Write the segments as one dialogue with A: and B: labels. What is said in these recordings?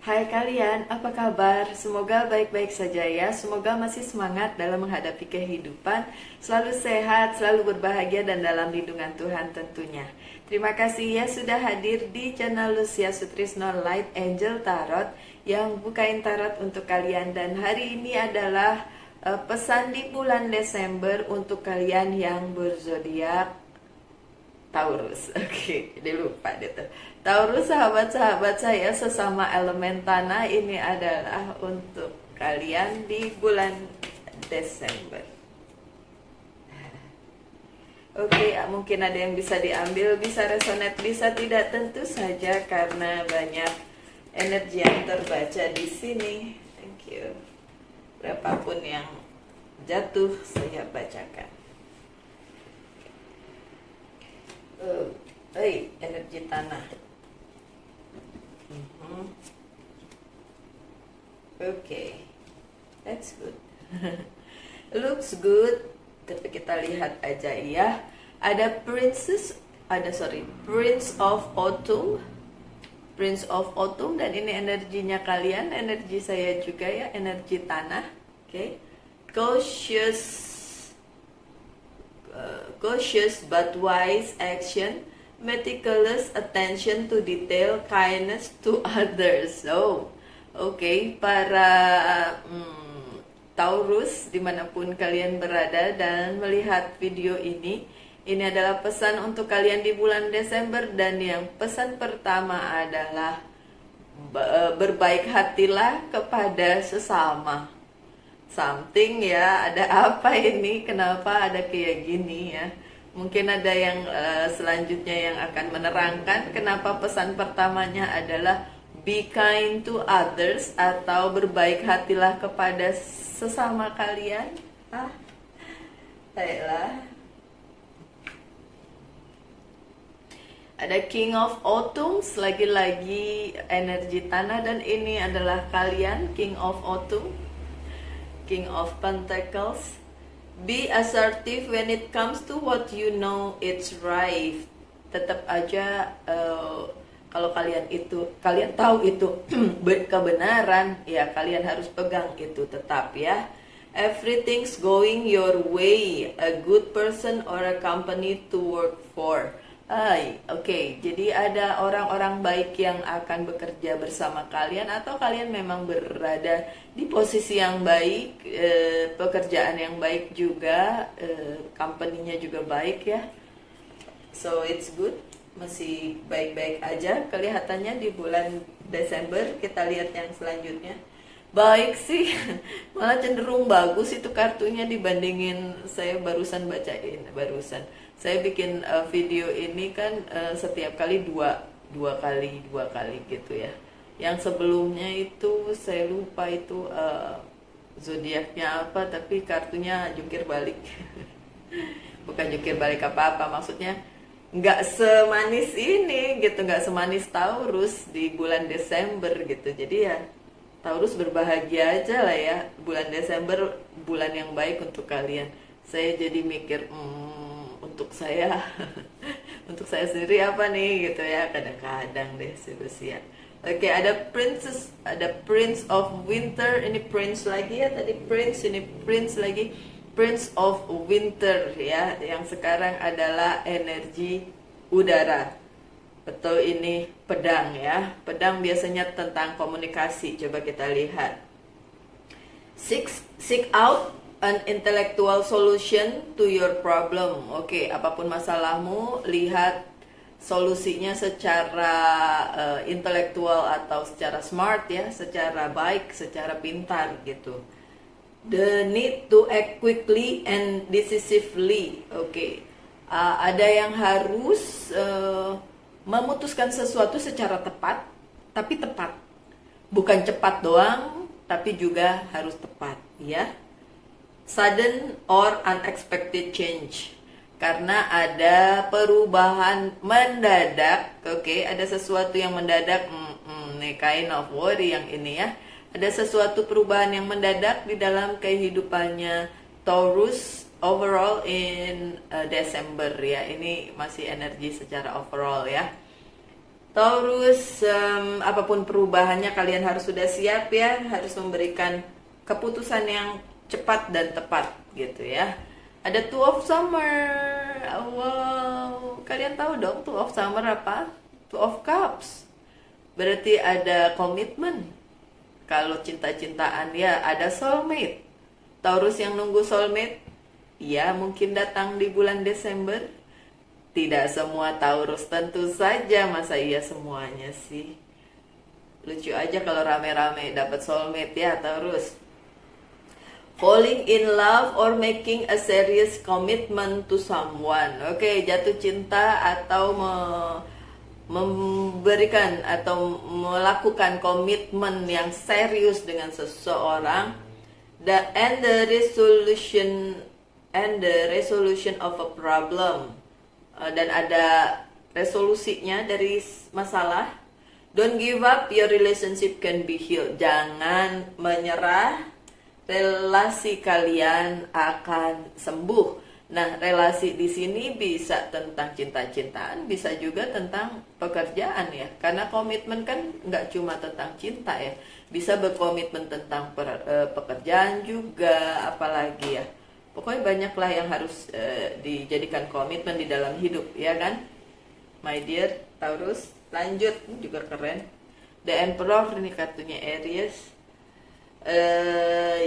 A: Hai kalian, apa kabar? Semoga baik-baik saja ya. Semoga masih semangat dalam menghadapi kehidupan, selalu sehat, selalu berbahagia dan dalam lindungan Tuhan tentunya. Terima kasih ya sudah hadir di channel Lucia Sutrisno Light Angel Tarot yang bukain tarot untuk kalian. Dan hari ini adalah pesan di bulan Desember untuk kalian yang berzodiak Taurus. Oke, jadi lupa deh tuh. Taurus, sahabat-sahabat saya sesama elemen tanah, ini adalah untuk kalian di bulan Desember. Oke, mungkin ada yang bisa diambil, bisa resonate, bisa tidak, tentu saja karena banyak energi yang terbaca di sini. Thank you. Berapapun yang jatuh, saya bacakan. Energi tanah. Okay, that's good. Looks good. Tapi kita lihat aja ya. Ada Prince of Autumn. Prince of Autumn, dan ini energinya kalian, energi saya juga ya, energi tanah. Okay. Cautious but wise action, meticulous attention to detail, kindness to others. So, okay, para Taurus dimanapun kalian berada dan melihat video ini adalah pesan untuk kalian di bulan Desember. Dan yang pesan pertama adalah berbaik hatilah kepada sesama. Something ya, ada apa ini, kenapa ada kayak gini ya. Mungkin ada yang selanjutnya yang akan menerangkan kenapa pesan pertamanya adalah be kind to others atau berbaik hatilah kepada sesama kalian. Baiklah. Ada King of Autumn, lagi-lagi energi tanah, dan ini adalah kalian, King of Autumn. King of Pentacles. Be assertive when it comes to what you know it's right. Tetap aja kalau kalian tahu itu kebenaran, ya kalian harus pegang itu tetap ya. Everything's going your way. A good person or a company to work for. Oke, jadi ada orang-orang baik yang akan bekerja bersama kalian, atau kalian memang berada di posisi yang baik, pekerjaan yang baik juga, company-nya juga baik ya. So it's good, masih baik-baik aja kelihatannya di bulan Desember. Kita lihat yang selanjutnya. Baik sih, malah cenderung bagus itu kartunya dibandingin saya barusan bacain. Saya bikin video ini kan setiap kali dua kali gitu ya. Yang sebelumnya itu saya lupa itu zodiaknya apa, tapi kartunya jungkir balik. Bukan jungkir balik apa-apa, maksudnya nggak semanis ini gitu, nggak semanis Taurus di bulan Desember gitu. Jadi ya Taurus berbahagia aja lah ya, bulan Desember bulan yang baik untuk kalian. Saya jadi mikir untuk saya untuk saya sendiri apa nih gitu ya, kadang-kadang deh ya. Oke, ada Prince of Winter, ini Prince lagi ya, tadi Prince, ini Prince lagi, Prince of Winter ya, yang sekarang adalah energi udara. Betul, ini pedang ya. Pedang biasanya tentang komunikasi. Coba kita lihat. Seek out an intellectual solution to your problem. Oke, apapun masalahmu, lihat solusinya secara intelektual atau secara smart ya, secara baik, secara pintar gitu. The need to act quickly and decisively. Oke. Ada yang harus memutuskan sesuatu secara tepat, tapi tepat. Bukan cepat doang, tapi juga harus tepat, ya. Sudden or unexpected change. Karena ada perubahan mendadak, oke, ada sesuatu yang mendadak, nih kind of worry yang ini ya. Ada sesuatu perubahan yang mendadak di dalam kehidupannya Taurus overall in Desember ya. Ini masih energi secara overall ya. Taurus, apapun perubahannya kalian harus sudah siap ya, harus memberikan keputusan yang cepat dan tepat gitu ya. Ada Two of Summer. Wow, kalian tahu dong Two of Summer apa? Two of Cups. Berarti ada komitmen. Kalau cinta-cintaan ya ada soulmate. Taurus yang nunggu soulmate, ya mungkin datang di bulan Desember. Tidak semua Taurus tentu saja, masa iya semuanya sih. Lucu aja kalau rame-rame dapat soulmate ya Taurus. Falling in love or making a serious commitment to someone. Oke, jatuh cinta atau memberikan atau melakukan komitmen yang serius dengan seseorang. And the resolution of a problem. Dan ada resolusinya dari masalah. Don't give up, your relationship can be healed. Jangan menyerah, relasi kalian akan sembuh. Nah, relasi di sini bisa tentang cinta-cintaan, bisa juga tentang pekerjaan ya. Karena komitmen kan nggak cuma tentang cinta ya, bisa berkomitmen tentang pekerjaan juga, apalagi ya. Pokoknya banyaklah yang harus dijadikan komitmen di dalam hidup, ya kan? My dear Taurus, lanjut, ini juga keren. The Emperor, ini kartunya Aries.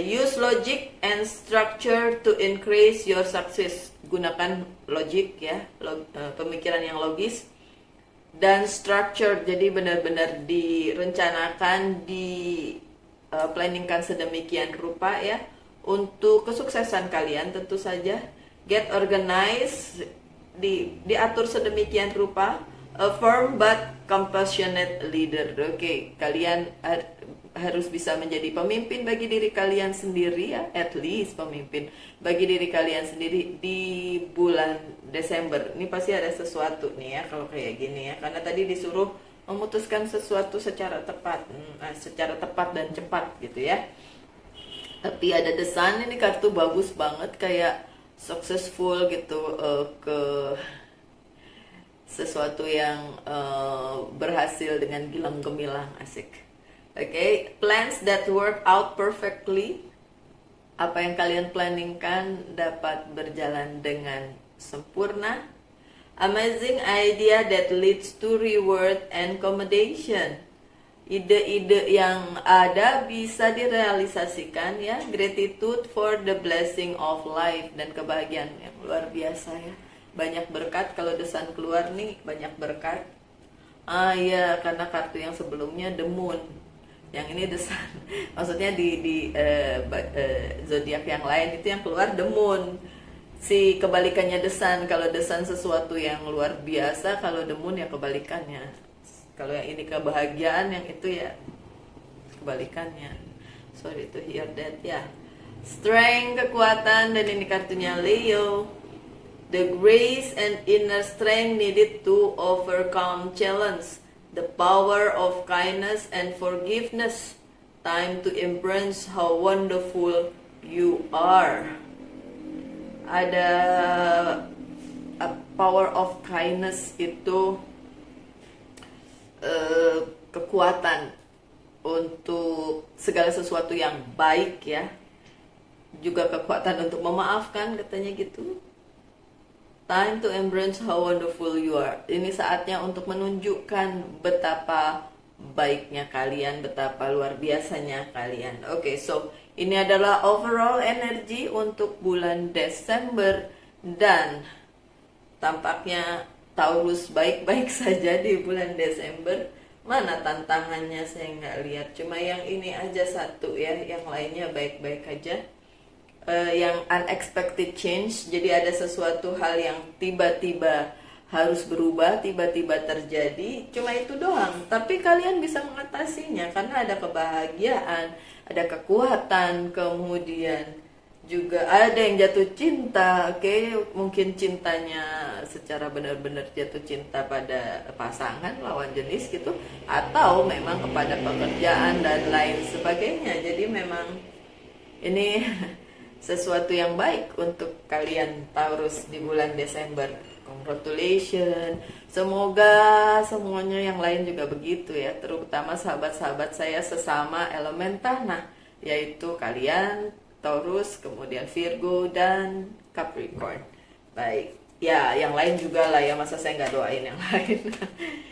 A: Use logic and structure to increase your success. Gunakan logic ya, pemikiran yang logis dan structure. Jadi benar-benar direncanakan, planningkan sedemikian rupa ya. Untuk kesuksesan kalian tentu saja, get organized, diatur sedemikian rupa, a firm but compassionate leader. Oke, kalian harus bisa menjadi pemimpin bagi diri kalian sendiri ya, at least pemimpin bagi diri kalian sendiri di bulan Desember. Ini pasti ada sesuatu nih ya kalau kayak gini ya, karena tadi disuruh memutuskan sesuatu secara tepat dan cepat gitu ya. Tapi ada The Sun, ini kartu bagus banget, kayak successful gitu, ke sesuatu yang berhasil dengan gilang gemilang, asik. Oke, plans that work out perfectly. Apa yang kalian planningkan dapat berjalan dengan sempurna. Amazing idea that leads to reward and commendation. Ide-ide yang ada bisa direalisasikan ya. Gratitude for the blessing of life, dan kebahagiaan yang luar biasa ya. Banyak berkat kalau The Sun keluar nih, banyak berkat. Ya, karena kartu yang sebelumnya The Moon, yang ini The Sun. Maksudnya di zodiak yang lain itu yang keluar The Moon. Si kebalikannya The Sun. Kalau The Sun sesuatu yang luar biasa, kalau The Moon ya kebalikannya. Kalau yang ini kebahagiaan, yang itu ya kebalikannya. Sorry to hear that ya. Strength, kekuatan, dan ini kartunya Leo. The grace and inner strength needed to overcome challenge. The power of kindness and forgiveness. Time to embrace how wonderful you are. Ada power of kindness itu kekuatan untuk segala sesuatu yang baik ya. Juga kekuatan untuk memaafkan, katanya gitu. Time to embrace how wonderful you are. Ini saatnya untuk menunjukkan betapa baiknya kalian, betapa luar biasanya kalian. Oke, so ini adalah overall energi untuk bulan Desember, dan tampaknya Taurus baik-baik saja di bulan Desember. Mana tantangannya saya nggak lihat, cuma yang ini aja satu ya, yang lainnya baik-baik aja. Yang unexpected change, jadi ada sesuatu hal yang tiba-tiba harus berubah, tiba-tiba terjadi, cuma itu doang. Tapi kalian bisa mengatasinya karena ada kebahagiaan, ada kekuatan, kemudian juga ada yang jatuh cinta. Oke, mungkin cintanya secara benar-benar jatuh cinta pada pasangan lawan jenis gitu, atau memang kepada pekerjaan dan lain sebagainya. Jadi memang ini sesuatu yang baik untuk kalian Taurus di bulan Desember. Congratulations. Semoga semuanya yang lain juga begitu ya, terutama sahabat-sahabat saya sesama elemen tanah, yaitu kalian Taurus, kemudian Virgo dan Capricorn. Baik. Ya, yang lain juga lah ya, masa saya nggak doain yang lain.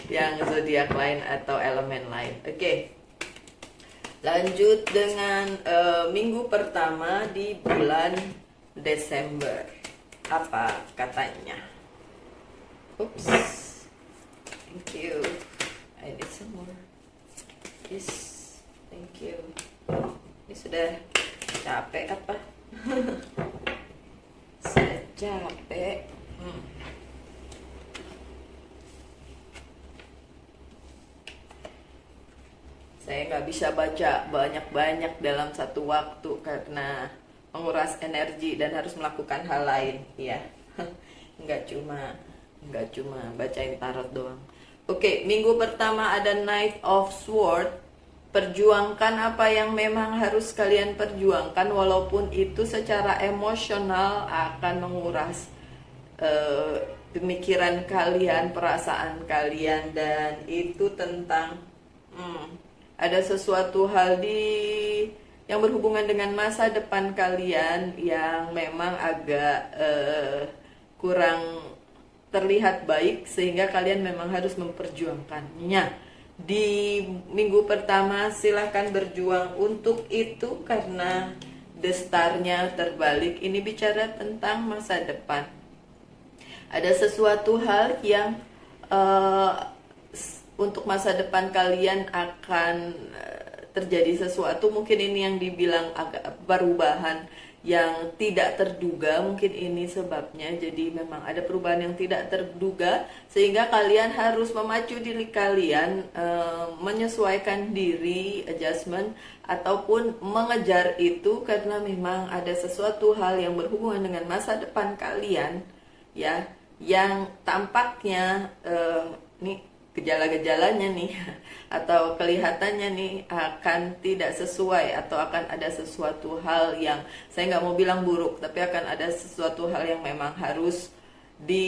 A: Yang zodiak lain atau elemen lain. Oke. Lanjut dengan minggu pertama di bulan Desember. Apa katanya? Oops. Thank you. I need some more. Yes. Thank you. Ini sudah capek apa? Sudah capek. Saya nggak bisa baca banyak-banyak dalam satu waktu karena menguras energi dan harus melakukan hal lain, ya. nggak cuma bacain tarot doang. Oke, minggu pertama ada Knight of Sword. Perjuangkan apa yang memang harus kalian perjuangkan, walaupun itu secara emosional akan menguras pemikiran kalian, perasaan kalian, dan itu tentang ada sesuatu hal yang berhubungan dengan masa depan kalian yang memang agak kurang terlihat baik, sehingga kalian memang harus memperjuangkannya. Di minggu pertama silahkan berjuang untuk itu karena the star-nya terbalik. Ini bicara tentang masa depan. Ada sesuatu hal yang untuk masa depan kalian akan terjadi sesuatu, mungkin ini yang dibilang agak perubahan yang tidak terduga, mungkin ini sebabnya. Jadi memang ada perubahan yang tidak terduga, sehingga kalian harus memacu diri kalian, menyesuaikan diri, adjustment, ataupun mengejar itu, karena memang ada sesuatu hal yang berhubungan dengan masa depan kalian, ya, yang tampaknya nih gejala-gejalanya nih atau kelihatannya nih akan tidak sesuai, atau akan ada sesuatu hal yang saya nggak mau bilang buruk, tapi akan ada sesuatu hal yang memang harus di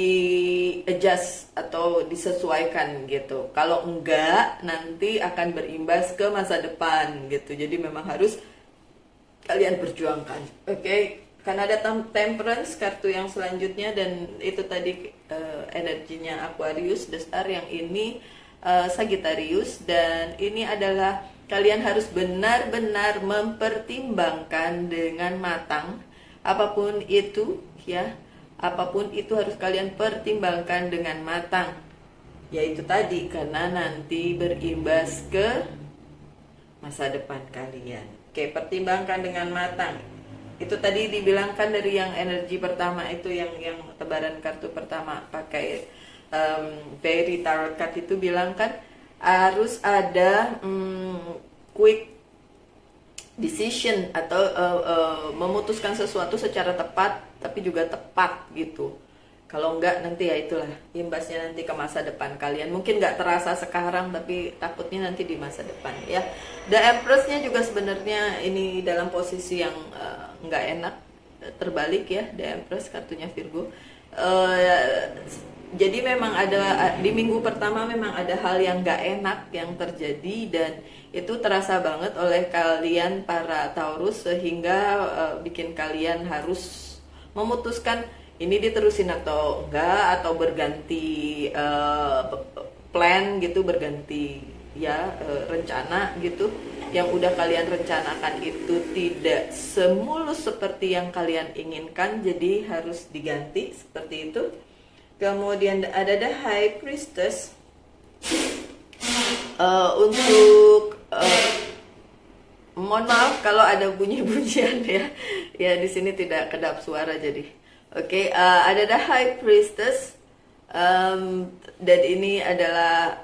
A: adjust atau disesuaikan gitu. Kalau enggak, nanti akan berimbas ke masa depan gitu. Jadi memang harus kalian perjuangkan. Oke. Karena ada Temperance, kartu yang selanjutnya, dan itu tadi energinya Aquarius, the star, yang ini Sagittarius, dan ini adalah kalian harus benar-benar mempertimbangkan dengan matang apapun itu, ya, apapun itu harus kalian pertimbangkan dengan matang, yaitu tadi karena nanti berimbas ke masa depan kalian. Oke, pertimbangkan dengan matang. Itu tadi dibilangkan dari yang energi pertama itu, yang tebaran kartu pertama pakai Fairy Tarot card itu bilang kan harus ada quick decision atau memutuskan sesuatu secara tepat, tapi juga tepat gitu. Kalau enggak, nanti ya itulah imbasnya nanti ke masa depan kalian. Mungkin nggak terasa sekarang, tapi takutnya nanti di masa depan, ya. The Empress-nya juga sebenarnya ini dalam posisi yang nggak enak, terbalik ya. The Empress kartunya Virgo. Jadi memang ada di minggu pertama memang ada hal yang nggak enak yang terjadi, dan itu terasa banget oleh kalian para Taurus, sehingga bikin kalian harus memutuskan ini diterusin atau enggak, atau berganti plan gitu, berganti ya rencana gitu. Yang udah kalian rencanakan itu tidak semulus seperti yang kalian inginkan, jadi harus diganti seperti itu. Kemudian ada The High Priestess. Untuk mohon maaf kalau ada bunyi-bunyian ya. Ya di sini tidak kedap suara jadi. Oke, ada The High Priestess, dan ini adalah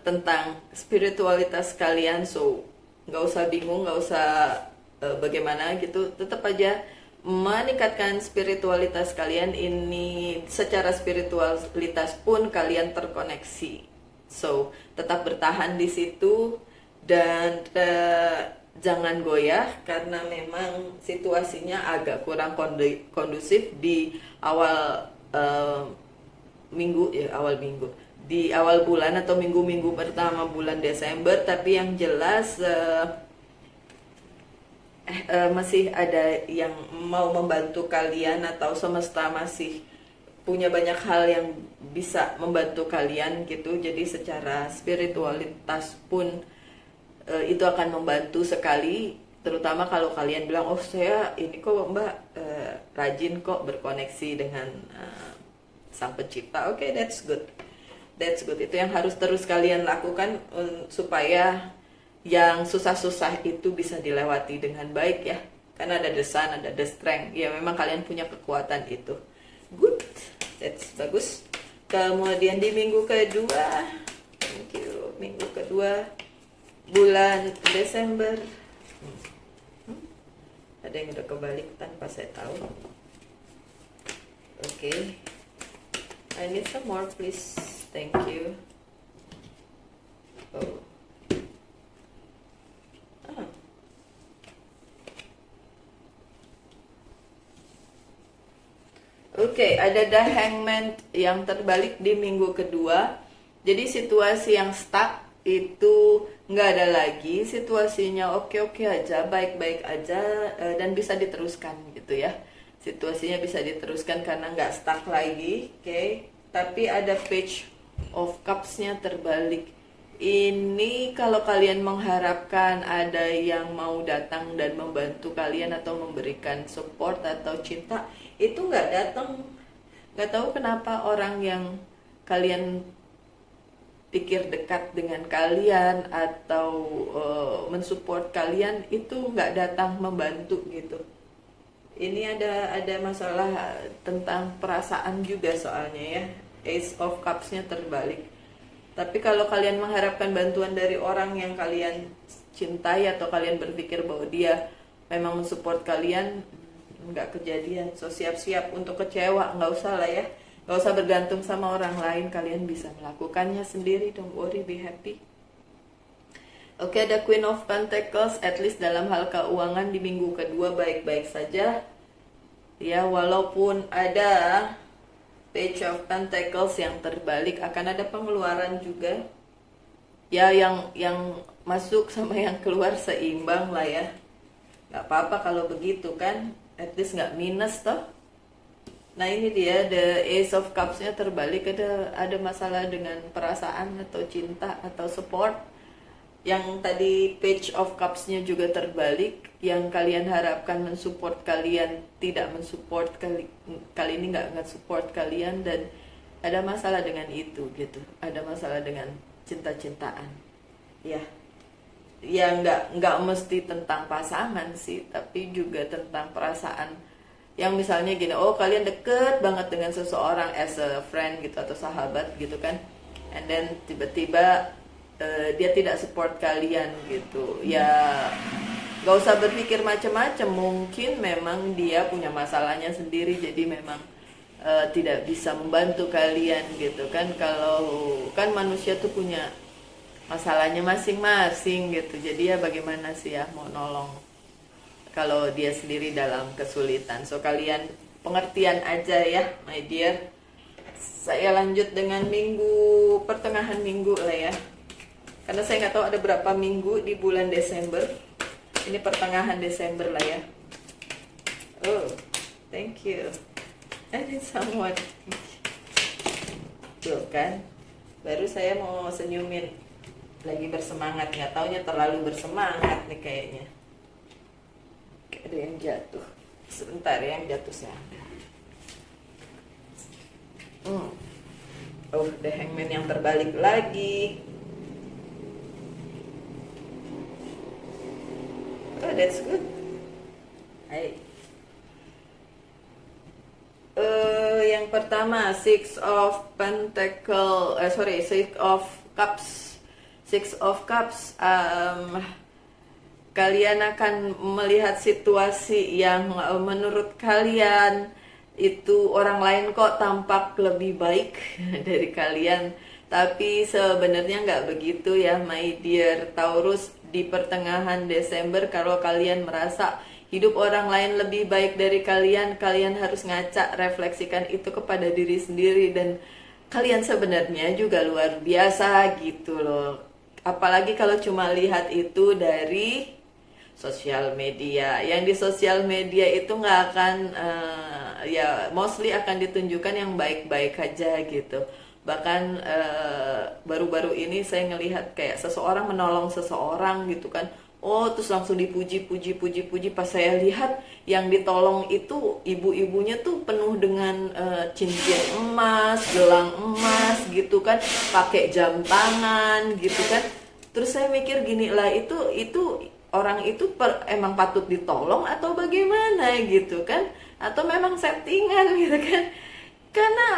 A: tentang spiritualitas kalian, so nggak usah bingung, nggak usah bagaimana gitu, tetap aja meningkatkan spiritualitas kalian. Ini secara spiritualitas pun kalian terkoneksi, so tetap bertahan di situ, dan jangan goyah karena memang situasinya agak kurang kondusif di awal minggu ya, awal minggu di awal bulan atau minggu-minggu pertama bulan Desember. Tapi yang jelas masih ada yang mau membantu kalian, atau semesta masih punya banyak hal yang bisa membantu kalian gitu. Jadi secara spiritualitas pun itu akan membantu sekali, terutama kalau kalian bilang, oh saya ini kok mbak rajin kok berkoneksi dengan sang pencipta. Oke, that's good, itu yang harus terus kalian lakukan supaya yang susah-susah itu bisa dilewati dengan baik ya, karena ada the sun, ada the strength ya, memang kalian punya kekuatan itu. Good, that's bagus. Kemudian di minggu kedua, thank you, minggu kedua bulan Desember. Ada yang udah kebalik tanpa saya tahu. Oke. I need some more please. Thank you. Oh. Oke, ada The Hangman yang terbalik di minggu kedua. Jadi situasi yang stuck itu nggak ada lagi, situasinya oke-oke aja, baik-baik aja, dan bisa diteruskan gitu ya. Situasinya bisa diteruskan karena nggak stuck lagi, oke. Tapi ada Page of Cups-nya terbalik. Ini kalau kalian mengharapkan ada yang mau datang dan membantu kalian atau memberikan support atau cinta, itu nggak datang. Nggak tahu kenapa orang yang kalian pikir dekat dengan kalian atau mensupport kalian itu nggak datang membantu gitu. Ini ada masalah tentang perasaan juga soalnya ya. Ace of Cups-nya terbalik. Tapi kalau kalian mengharapkan bantuan dari orang yang kalian cintai atau kalian berpikir bahwa dia memang mensupport kalian, nggak kejadian. So siap-siap untuk kecewa, nggak usah lah ya. Nggak usah bergantung sama orang lain, kalian bisa melakukannya sendiri. Don't worry, be happy. Oke, ada Queen of Pentacles. At least dalam hal keuangan di minggu kedua baik-baik saja. Ya, walaupun ada Page of Pentacles yang terbalik, akan ada pengeluaran juga. Ya, yang masuk sama yang keluar seimbang lah ya. Nggak apa-apa kalau begitu kan. At least nggak minus toh. Nah ini dia, the Ace of Cups-nya terbalik. Ada masalah dengan perasaan atau cinta atau support. Yang tadi Page of Cups-nya juga terbalik. Yang kalian harapkan mensupport kalian tidak mensupport, kali ini nggak support kalian, dan ada masalah dengan itu gitu. Ada masalah dengan cinta-cintaan. Ya nggak mesti tentang pasangan sih, tapi juga tentang perasaan. Yang misalnya gini, oh kalian deket banget dengan seseorang as a friend gitu atau sahabat gitu kan, and then tiba-tiba dia tidak support kalian gitu ya. Gak usah berpikir macam-macam, mungkin memang dia punya masalahnya sendiri, jadi memang tidak bisa membantu kalian gitu kan. Kalau kan manusia tuh punya masalahnya masing-masing gitu, jadi ya bagaimana sih ya mau nolong kalau dia sendiri dalam kesulitan. So kalian pengertian aja ya my dear. Saya lanjut dengan pertengahan minggu lah ya, karena saya nggak tahu ada berapa minggu di bulan Desember. Ini pertengahan Desember lah ya. Oh, thank you. I need someone. Tuh kan, baru saya mau senyumin. Lagi bersemangat, nggak taunya terlalu bersemangat nih kayaknya. Kayak ada yang jatuh. Sebentar ya, yang jatuh saya. Oh, The Hangman yang terbalik lagi. Oh, that's good. Hai. Yang pertama Six of Cups. Six of Cups. Kalian akan melihat situasi yang menurut kalian itu orang lain kok tampak lebih baik dari kalian, tapi sebenarnya nggak begitu ya my dear Taurus. di pertengahan Desember. Kalau kalian merasa hidup orang lain lebih baik dari kalian, kalian harus ngaca, refleksikan itu kepada diri sendiri, dan kalian sebenarnya juga luar biasa gitu loh. Apalagi kalau cuma lihat itu dari sosial media. Yang di sosial media itu nggak akan ya mostly akan ditunjukkan yang baik-baik aja gitu. Bahkan baru-baru ini saya ngelihat kayak seseorang menolong seseorang gitu kan. Oh, terus langsung dipuji. Pas saya lihat yang ditolong itu ibu-ibunya tuh penuh dengan cincin emas, gelang emas gitu kan, pakai jam tangan gitu kan. Terus saya mikir gini lah, itu orang itu emang patut ditolong atau bagaimana gitu kan, atau memang settingan gitu kan, karena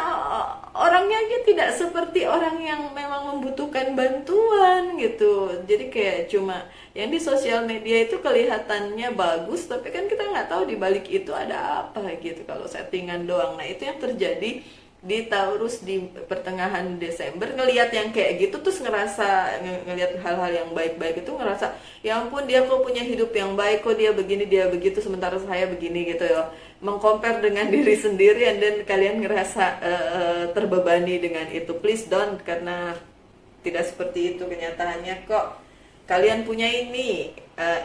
A: orangnya aja tidak seperti orang yang memang membutuhkan bantuan gitu. Jadi kayak cuma yang di sosial media itu kelihatannya bagus, tapi kan kita nggak tahu di balik itu ada apa gitu kalau settingan doang. Nah itu yang terjadi di Taurus di pertengahan Desember. Ngelihat yang kayak gitu terus ngerasa ngelihat hal-hal yang baik-baik itu ngerasa ya ampun, dia kok punya hidup yang baik, kok dia begini dia begitu sementara saya begini gitu ya. Mengcompare dengan diri sendiri, dan kalian ngerasa terbebani dengan itu. Please don't, karena tidak seperti itu kenyataannya kok. Kalian punya ini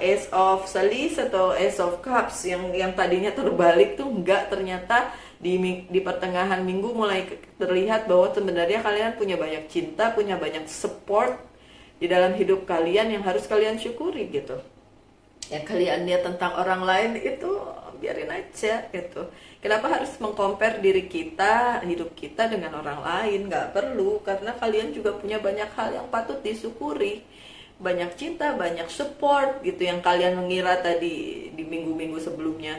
A: Ace of Salice atau Ace of Cups yang tadinya terbalik tuh enggak, ternyata di pertengahan minggu mulai terlihat bahwa sebenarnya kalian punya banyak cinta, punya banyak support di dalam hidup kalian yang harus kalian syukuri gitu. Yang kalian lihat tentang orang lain itu biarin aja gitu. Kenapa harus mengcompare diri kita, hidup kita dengan orang lain? Nggak perlu, karena kalian juga punya banyak hal yang patut disyukuri. Banyak cinta, banyak support gitu yang kalian mengira tadi di minggu-minggu sebelumnya.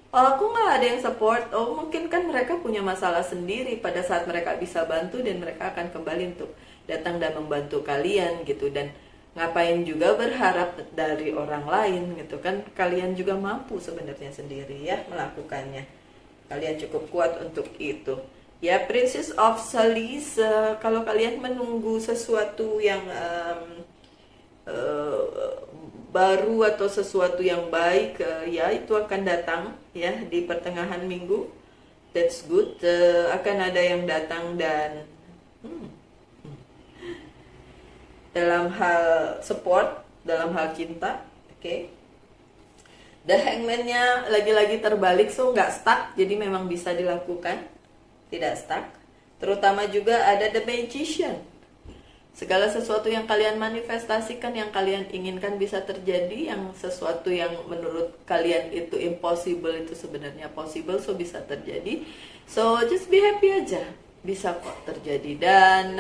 A: Oh, aku nggak ada yang support. Oh, mungkin kan mereka punya masalah sendiri. Pada saat mereka bisa bantu, dan mereka akan kembali untuk datang dan membantu kalian gitu. Dan ngapain juga berharap dari orang lain gitu kan. Kalian juga mampu sebenarnya sendiri ya melakukannya. Kalian cukup kuat untuk itu. Ya, Princess of Salice, kalau kalian menunggu sesuatu yang baru atau sesuatu yang baik, ya itu akan datang ya di pertengahan minggu. That's good. Akan ada yang datang, dan dalam hal support, dalam hal cinta. Oke. The Hangman-nya lagi-lagi terbalik, so nggak stuck, jadi memang bisa dilakukan, tidak stuck. Terutama juga ada The Magician. Segala sesuatu yang kalian manifestasikan, yang kalian inginkan bisa terjadi. Yang sesuatu yang menurut kalian itu impossible itu sebenarnya possible, so bisa terjadi. So just be happy aja, bisa kok terjadi. Dan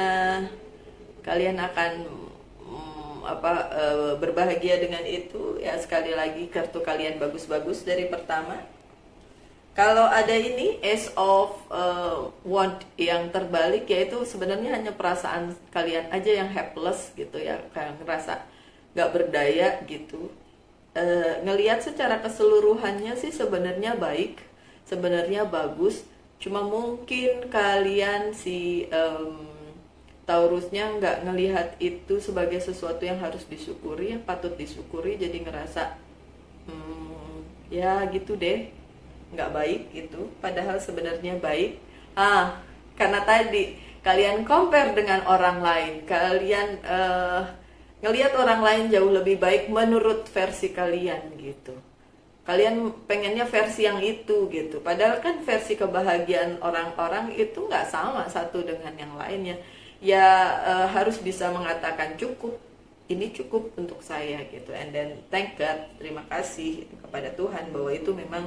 A: kalian akan berbahagia dengan itu. Ya sekali lagi kartu kalian bagus-bagus dari pertama. Kalau ada ini Ace of Wand yang terbalik, yaitu sebenarnya hanya perasaan kalian aja yang helpless gitu ya, kayak ngerasa gak berdaya gitu. Ngelihat secara keseluruhannya sih sebenarnya baik, sebenarnya bagus. Cuma mungkin kalian si Taurusnya nggak ngelihat itu sebagai sesuatu yang harus disyukuri, yang patut disyukuri, jadi ngerasa ya gitu deh, nggak baik gitu, padahal sebenarnya baik. Karena tadi kalian compare dengan orang lain, kalian ngelihat orang lain jauh lebih baik menurut versi kalian gitu. Kalian pengennya versi yang itu gitu, padahal kan versi kebahagiaan orang-orang itu nggak sama satu dengan yang lainnya. Ya harus bisa mengatakan cukup, ini cukup untuk saya gitu, and then thank God, terima kasih kepada Tuhan bahwa itu memang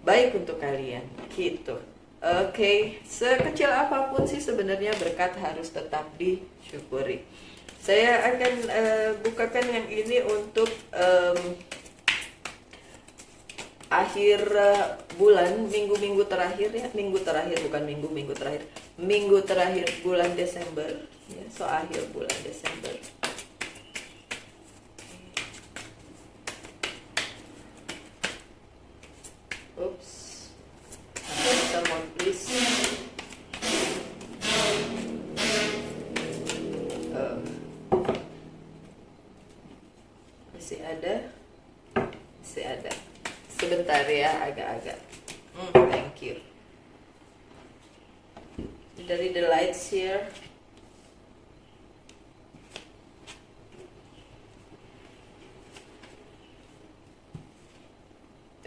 A: baik untuk kalian gitu. Oke, sekecil apapun sih sebenarnya berkat harus tetap disyukuri. Saya akan bukakan yang ini untuk akhir bulan, minggu-minggu terakhir ya, minggu terakhir bulan Desember ya, so akhir bulan Desember. Oops, someone please. ya, agak-agak. Thank you. Dari the lights here.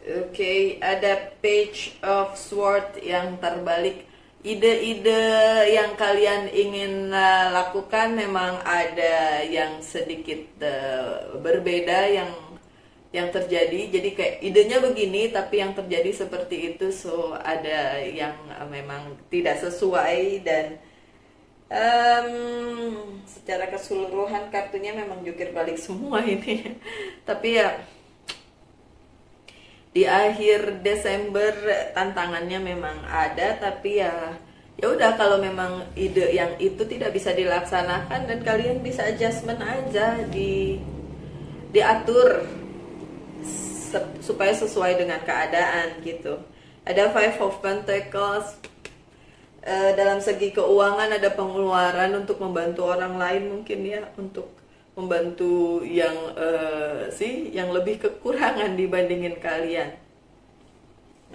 A: Oke, ada Page of Sword yang terbalik. Ide-ide yang kalian ingin lakukan memang ada yang sedikit berbeda yang terjadi. Jadi kayak idenya begini tapi yang terjadi seperti itu. So ada yang memang tidak sesuai dan secara keseluruhan kartunya memang jungkir balik semua ini. Tapi ya di akhir Desember tantangannya memang ada, tapi ya udah, kalau memang ide yang itu tidak bisa dilaksanakan dan kalian bisa adjustment aja, diatur supaya sesuai dengan keadaan gitu. Ada Five of Pentacles. Dalam segi keuangan ada pengeluaran untuk membantu orang lain mungkin ya, untuk membantu yang yang lebih kekurangan dibandingin kalian.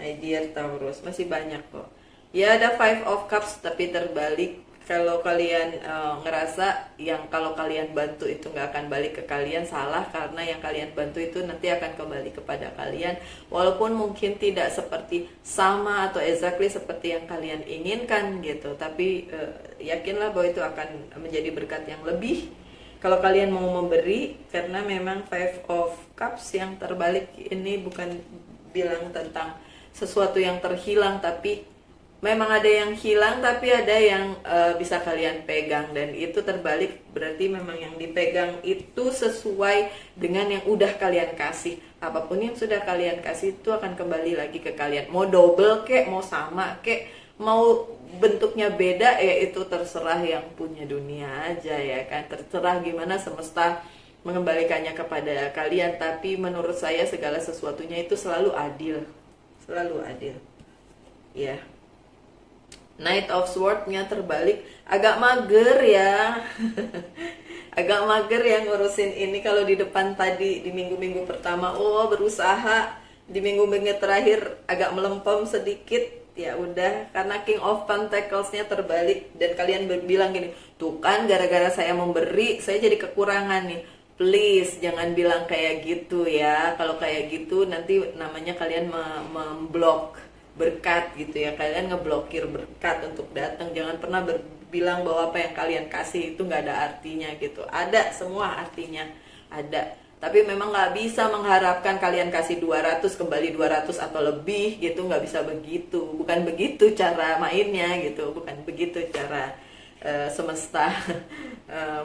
A: My dear Taurus, masih banyak kok. Ya ada Five of Cups tapi terbalik. Kalau kalian ngerasa yang kalau kalian bantu itu nggak akan balik ke kalian, salah, karena yang kalian bantu itu nanti akan kembali kepada kalian. Walaupun mungkin tidak seperti sama atau exactly seperti yang kalian inginkan gitu, tapi yakinlah bahwa itu akan menjadi berkat yang lebih kalau kalian mau memberi, karena memang Five of Cups yang terbalik ini bukan bilang tentang sesuatu yang terhilang, tapi memang ada yang hilang tapi ada yang bisa kalian pegang, dan itu terbalik berarti memang yang dipegang itu sesuai dengan yang udah kalian kasih. Apapun yang sudah kalian kasih itu akan kembali lagi ke kalian, mau double kek, mau sama kek, mau bentuknya beda, ya itu terserah yang punya dunia aja ya kan, terserah gimana semesta mengembalikannya kepada kalian. Tapi menurut saya segala sesuatunya itu selalu adil, selalu adil ya. Knight of Sword-nya terbalik, agak mager ya. Agak mager yang ngurusin ini. Kalau di depan tadi di minggu-minggu pertama berusaha, di minggu-minggu terakhir agak melempem sedikit. Ya udah, karena King of Pentacles-nya terbalik dan kalian bilang gini, tuh kan gara-gara saya memberi saya jadi kekurangan nih. Please jangan bilang kayak gitu ya. Kalau kayak gitu nanti namanya kalian memblok berkat gitu ya, kalian ngeblokir berkat untuk datang. Jangan pernah bilang bahwa apa yang kalian kasih itu nggak ada artinya gitu. Ada, semua artinya ada. Tapi memang nggak bisa mengharapkan kalian kasih 200 kembali 200 atau lebih gitu, nggak bisa begitu. Bukan begitu cara mainnya gitu, bukan begitu cara semesta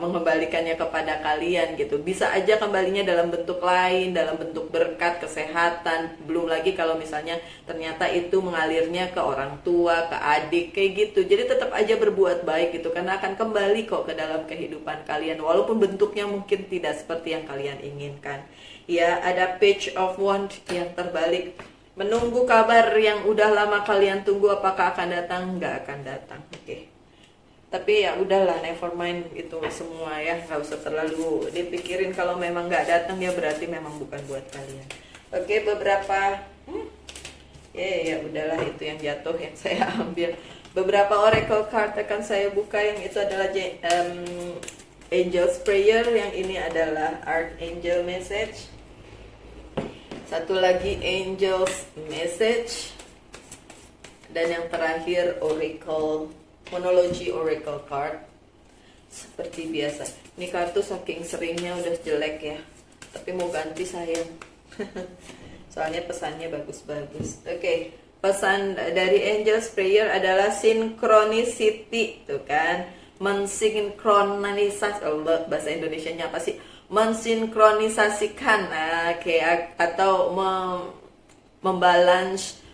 A: mengembalikannya kepada kalian gitu. Bisa aja kembalinya dalam bentuk lain, dalam bentuk berkat, kesehatan. Belum lagi kalau misalnya ternyata itu mengalirnya ke orang tua, ke adik, kayak gitu. Jadi tetap aja berbuat baik gitu, karena akan kembali kok ke dalam kehidupan kalian, walaupun bentuknya mungkin tidak seperti yang kalian inginkan. Ya, ada Page of Wands yang terbalik. Menunggu kabar yang udah lama kalian tunggu, apakah akan datang? Nggak akan datang. Oke. Tapi ya udahlah, never mind itu semua ya, nggak usah terlalu dipikirin. Kalau memang nggak datang ya berarti memang bukan buat kalian. Oke, beberapa ya udahlah, itu yang jatuh yang saya ambil. Beberapa oracle card akan saya buka. Yang itu adalah Angel's Prayer, yang ini adalah Archangel Message. Satu lagi Angel's Message, dan yang terakhir Oracle Monology Oracle card. Seperti biasa, ini kartu saking seringnya udah jelek ya, tapi mau ganti sayang. Soalnya pesannya bagus-bagus. Oke, pesan dari Angel's Prayer adalah synchronicity, tuh kan, mensinkronisasi. Bahasa Indonesianya apa sih? Mensinkronisasikan, atau membalance,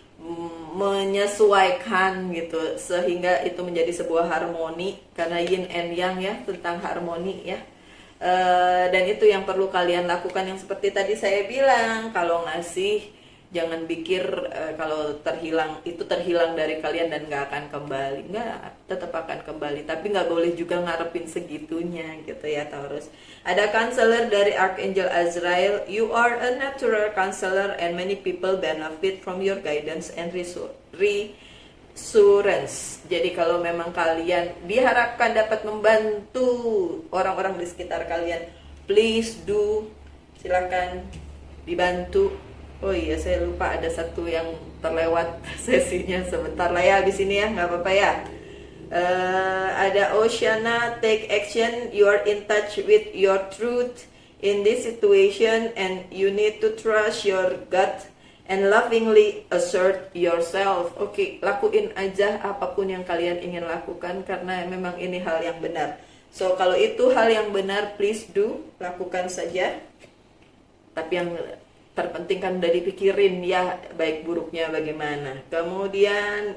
A: menyesuaikan gitu, sehingga itu menjadi sebuah harmoni, karena yin and yang ya, tentang harmoni ya. Dan itu yang perlu kalian lakukan, yang seperti tadi saya bilang, kalau ngasih Jangan pikir kalau itu terhilang dari kalian dan nggak akan kembali. Nggak, tetap akan kembali. Tapi nggak boleh juga ngarepin segitunya gitu ya Taurus. Ada counselor dari Archangel Azrael. You are a natural counselor and many people benefit from your guidance and reassurance. Jadi kalau memang kalian diharapkan dapat membantu orang-orang di sekitar kalian, please do, silakan dibantu. Oh iya, saya lupa ada satu yang terlewat sesinya, sebentar lah ya habis ini ya, nggak apa-apa ya. Ada Oceana, take action, you are in touch with your truth in this situation and you need to trust your gut and lovingly assert yourself. Oke, lakuin aja apapun yang kalian ingin lakukan karena memang ini hal yang benar. So kalau itu hal yang benar, please do, lakukan saja. Tapi yang terpenting kan udah dipikirin ya baik buruknya bagaimana. Kemudian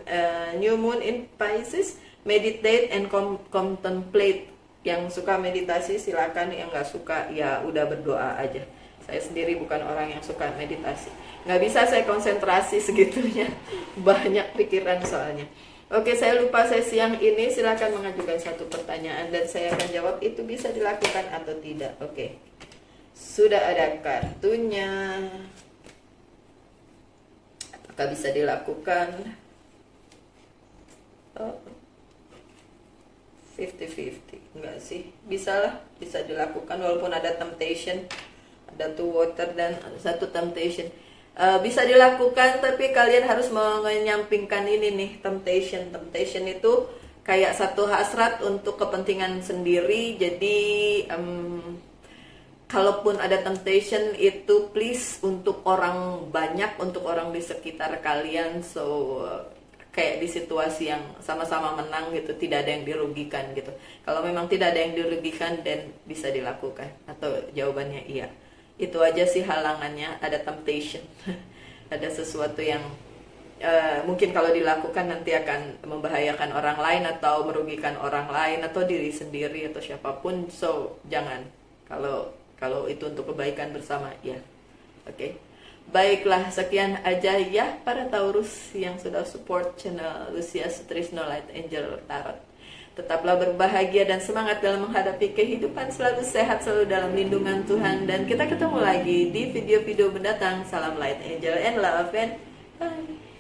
A: new moon in Pisces, meditate and contemplate. Yang suka meditasi silakan, yang nggak suka ya udah berdoa aja. Saya sendiri bukan orang yang suka meditasi, nggak bisa saya konsentrasi segitunya, banyak pikiran soalnya. Oke, saya lupa sesi yang ini, silakan mengajukan satu pertanyaan dan saya akan jawab itu bisa dilakukan atau tidak. Oke. Sudah ada kartunya. Apakah bisa dilakukan? 50-50. Enggak sih. Bisa lah, bisa dilakukan walaupun ada temptation. Ada 2 water dan 1 temptation. Bisa dilakukan tapi kalian harus menyampingkan ini nih, temptation. Temptation itu kayak satu hasrat untuk kepentingan sendiri. Jadi kalaupun ada temptation itu please untuk orang banyak, untuk orang di sekitar kalian. So kayak di situasi yang sama-sama menang gitu, tidak ada yang dirugikan gitu. Kalau memang tidak ada yang dirugikan dan bisa dilakukan, atau jawabannya iya. Itu aja sih halangannya, ada temptation. Ada sesuatu yang mungkin kalau dilakukan nanti akan membahayakan orang lain atau merugikan orang lain atau diri sendiri atau siapapun. So jangan. Kalau itu untuk kebaikan bersama, ya. Oke. Baiklah, sekian aja ya para Taurus yang sudah support channel Lucia Sutrisno Light Angel Tarot. Tetaplah berbahagia dan semangat dalam menghadapi kehidupan, selalu sehat, selalu dalam lindungan Tuhan. Dan kita ketemu lagi di video-video mendatang. Salam Light Angel and Love and bye.